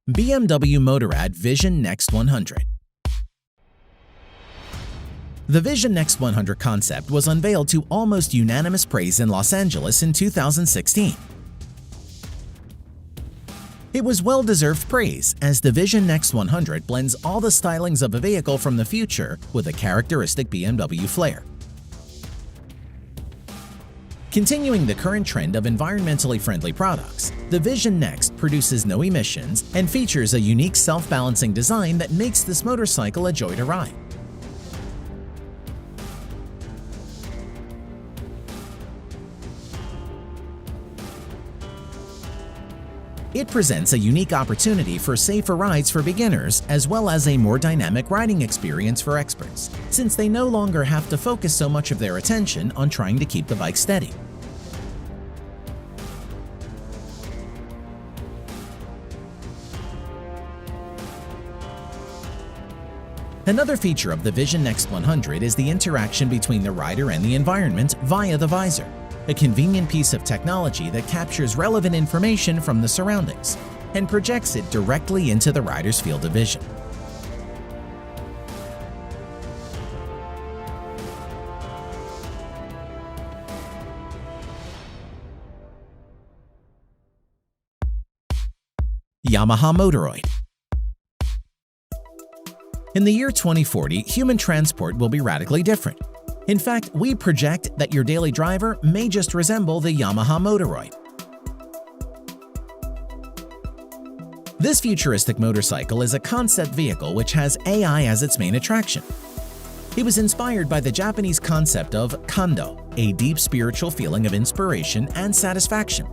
BMW Motorrad Vision Next 100. The Vision Next 100 concept was unveiled to almost unanimous praise in Los Angeles in 2016. It was well-deserved praise, as the Vision Next 100 blends all the stylings of a vehicle from the future with a characteristic BMW flair. Continuing the current trend of environmentally friendly products, the Vision Next produces no emissions and features a unique self-balancing design that makes this motorcycle a joy to ride. It presents a unique opportunity for safer rides for beginners as well as a more dynamic riding experience for experts, since they no longer have to focus so much of their attention on trying to keep the bike steady. Another feature of the Vision Next 100 is the interaction between the rider and the environment via the visor, a convenient piece of technology that captures relevant information from the surroundings and projects it directly into the rider's field of vision. Yamaha Motoroid. In the year 2040, human transport will be radically different. In fact, we project that your daily driver may just resemble the Yamaha Motoroid. This futuristic motorcycle is a concept vehicle which has AI as its main attraction. It was inspired by the Japanese concept of kando, a deep spiritual feeling of inspiration and satisfaction.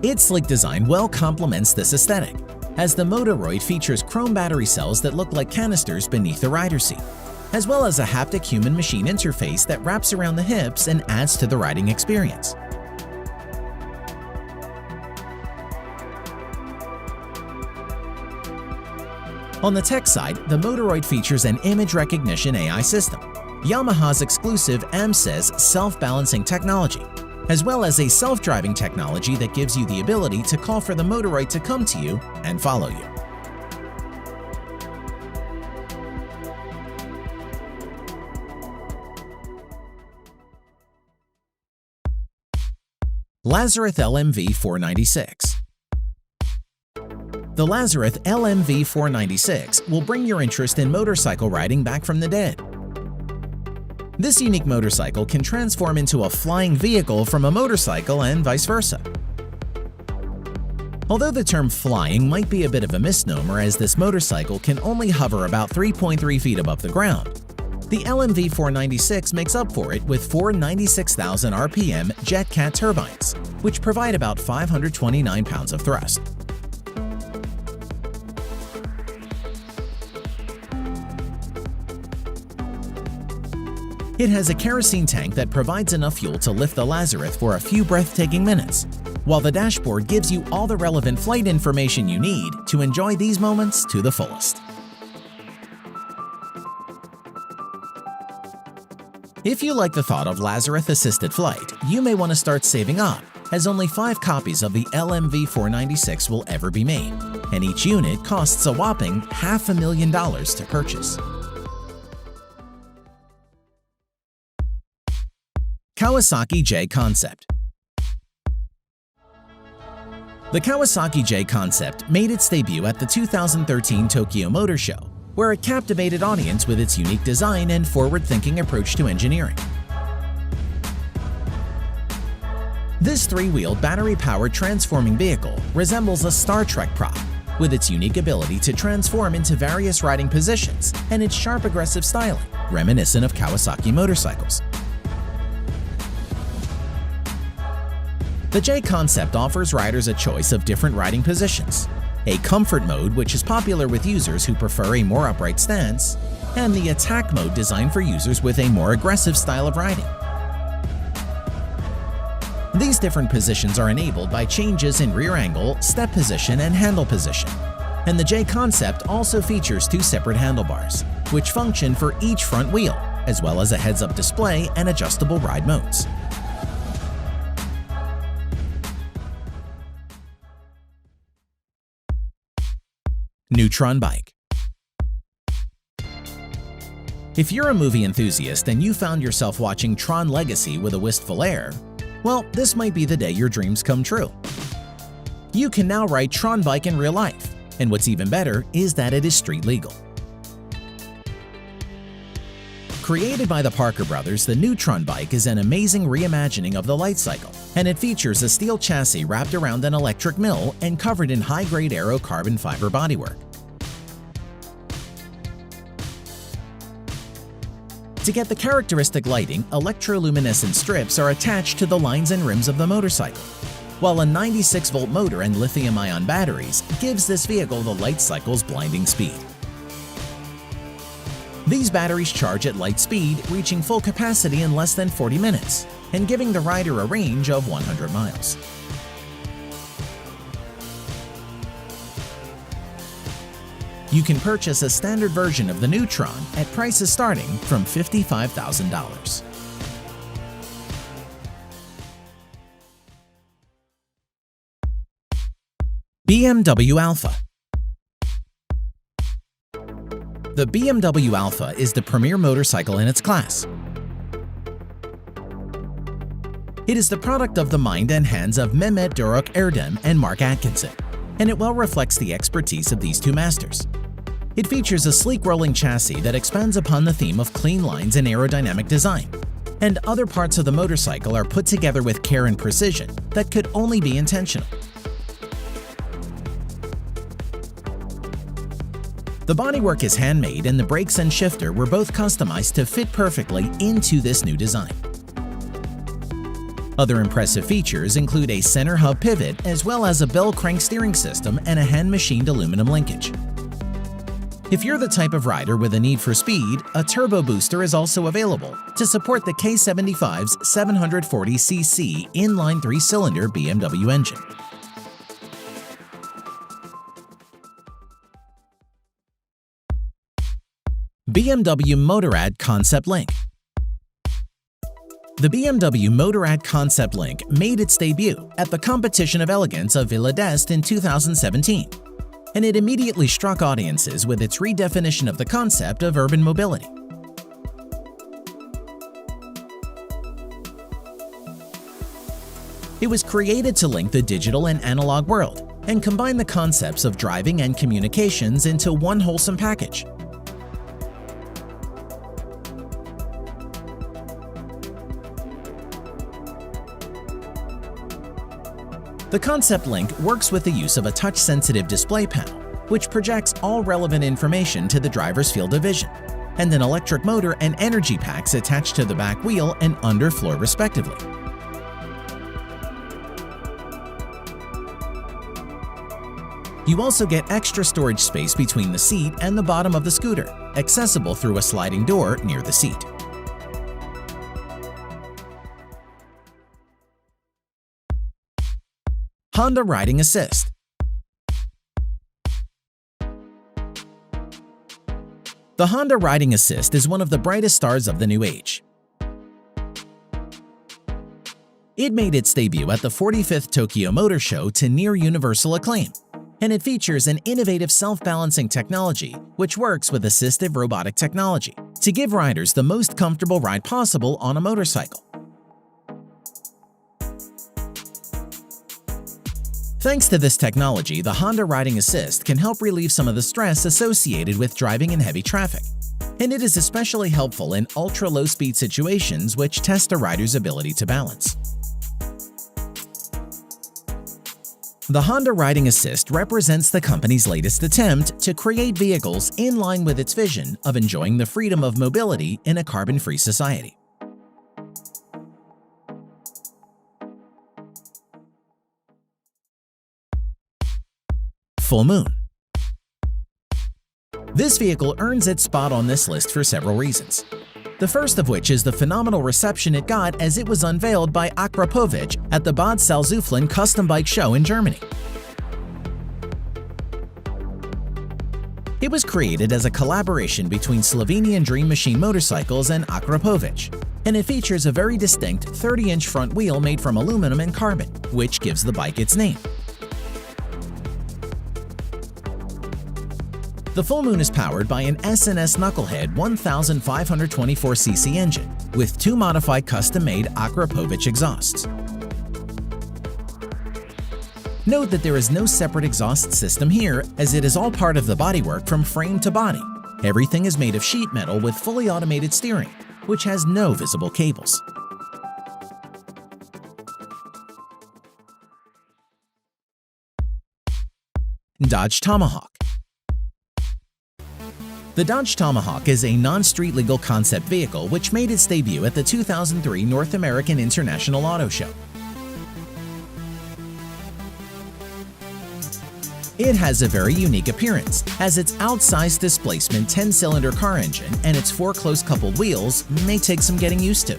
Its sleek design well complements this aesthetic, as the Motoroid features chrome battery cells that look like canisters beneath the rider's seat, as well as a haptic human-machine interface that wraps around the hips and adds to the riding experience. On the tech side, the Motoroid features an image recognition AI system, Yamaha's exclusive AMSES self-balancing technology, as well as a self-driving technology that gives you the ability to call for the Motoroid to come to you and follow you. Lazareth LMV 496. The Lazareth LMV 496 will bring your interest in motorcycle riding back from the dead. This unique motorcycle can transform into a flying vehicle from a motorcycle and vice versa. Although the term flying might be a bit of a misnomer, as this motorcycle can only hover about 3.3 feet above the ground, the LMV 496 makes up for it with four 96,000 RPM JetCat turbines, which provide about 529 pounds of thrust. It has a kerosene tank that provides enough fuel to lift the Lazareth for a few breathtaking minutes, while the dashboard gives you all the relevant flight information you need to enjoy these moments to the fullest. If you like the thought of Lazareth-assisted flight, you may want to start saving up, as only 5 copies of the LMV 496 will ever be made, and each unit costs a whopping $500,000 to purchase. Kawasaki J Concept. The Kawasaki J Concept made its debut at the 2013 Tokyo Motor Show, where it captivated audience with its unique design and forward-thinking approach to engineering. This 3-wheeled battery-powered transforming vehicle resembles a Star Trek prop, with its unique ability to transform into various riding positions and its sharp, aggressive styling, reminiscent of Kawasaki motorcycles. The J Concept offers riders a choice of different riding positions, a comfort mode which is popular with users who prefer a more upright stance, and the attack mode designed for users with a more aggressive style of riding. These different positions are enabled by changes in rear angle, step position, and handle position, and the J Concept also features 2 separate handlebars, which function for each front wheel, as well as a heads-up display and adjustable ride modes. Neutron Bike. If you're a movie enthusiast and you found yourself watching Tron Legacy with a wistful air, well, this might be the day your dreams come true. You can now ride Tron Bike in real life, and what's even better is that it is street legal. Created by the Parker brothers, the Neutron Bike is an amazing reimagining of the light cycle, and it features a steel chassis wrapped around an electric mill and covered in high-grade aero carbon fiber bodywork. To get the characteristic lighting, electroluminescent strips are attached to the lines and rims of the motorcycle, while a 96-volt motor and lithium-ion batteries gives this vehicle the light cycle's blinding speed. These batteries charge at light speed, reaching full capacity in less than 40 minutes, and giving the rider a range of 100 miles. You can purchase a standard version of the Neutron at prices starting from $55,000. BMW Alpha. The BMW Alpha is the premier motorcycle in its class. It is the product of the mind and hands of Mehmet Doruk Erdem and Mark Atkinson, and it well reflects the expertise of these two masters. It features a sleek rolling chassis that expands upon the theme of clean lines and aerodynamic design, and other parts of the motorcycle are put together with care and precision that could only be intentional. The bodywork is handmade, and the brakes and shifter were both customized to fit perfectly into this new design. Other impressive features include a center hub pivot as well as a bell crank steering system and a hand-machined aluminum linkage. If you're the type of rider with a need for speed, a turbo booster is also available to support the K75's 740cc inline 3-cylinder BMW engine. BMW Motorrad Concept Link. The BMW Motorrad Concept Link made its debut at the Competition of Elegance of Villa d'Este in 2017, and it immediately struck audiences with its redefinition of the concept of urban mobility. It was created to link the digital and analog world and combine the concepts of driving and communications into one wholesome package. The Concept Link works with the use of a touch-sensitive display panel, which projects all relevant information to the driver's field of vision, and an electric motor and energy packs attached to the back wheel and underfloor respectively. You also get extra storage space between the seat and the bottom of the scooter, accessible through a sliding door near the seat. Honda Riding Assist. The Honda Riding Assist is one of the brightest stars of the new age. It made its debut at the 45th Tokyo Motor Show to near universal acclaim, and it features an innovative self-balancing technology which works with assistive robotic technology to give riders the most comfortable ride possible on a motorcycle. Thanks to this technology, the Honda Riding Assist can help relieve some of the stress associated with driving in heavy traffic, and it is especially helpful in ultra-low-speed situations which test a rider's ability to balance. The Honda Riding Assist represents the company's latest attempt to create vehicles in line with its vision of enjoying the freedom of mobility in a carbon-free society. Full Moon. This vehicle earns its spot on this list for several reasons. The first of which is the phenomenal reception it got as it was unveiled by Akrapovic at the Bad Salzuflen Custom Bike Show in Germany. It was created as a collaboration between Slovenian Dream Machine Motorcycles and Akrapovic, and it features a very distinct 30-inch front wheel made from aluminum and carbon, which gives the bike its name. The Full Moon is powered by an S&S Knucklehead 1524cc engine with 2 modified custom-made Akrapovic exhausts. Note that there is no separate exhaust system here, as it is all part of the bodywork from frame to body. Everything is made of sheet metal with fully automated steering, which has no visible cables. Dodge Tomahawk. The Dodge Tomahawk is a non-street legal concept vehicle which made its debut at the 2003 North American International Auto Show. It has a very unique appearance, as its outsized displacement 10-cylinder car engine and its 4 close-coupled wheels may take some getting used to.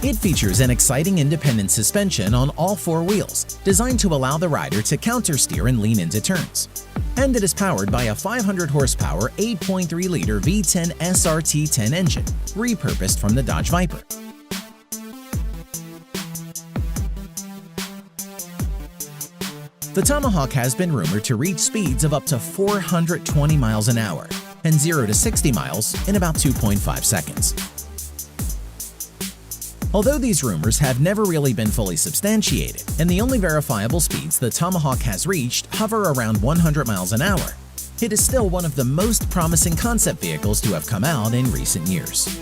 It features an exciting independent suspension on all 4 wheels, designed to allow the rider to countersteer and lean into turns. And it is powered by a 500 horsepower 8.3-liter V10 SRT10 engine, repurposed from the Dodge Viper. The Tomahawk has been rumored to reach speeds of up to 420 miles an hour and 0 to 60 miles in about 2.5 seconds. Although these rumors have never really been fully substantiated, and the only verifiable speeds the Tomahawk has reached hover around 100 miles an hour, it is still one of the most promising concept vehicles to have come out in recent years.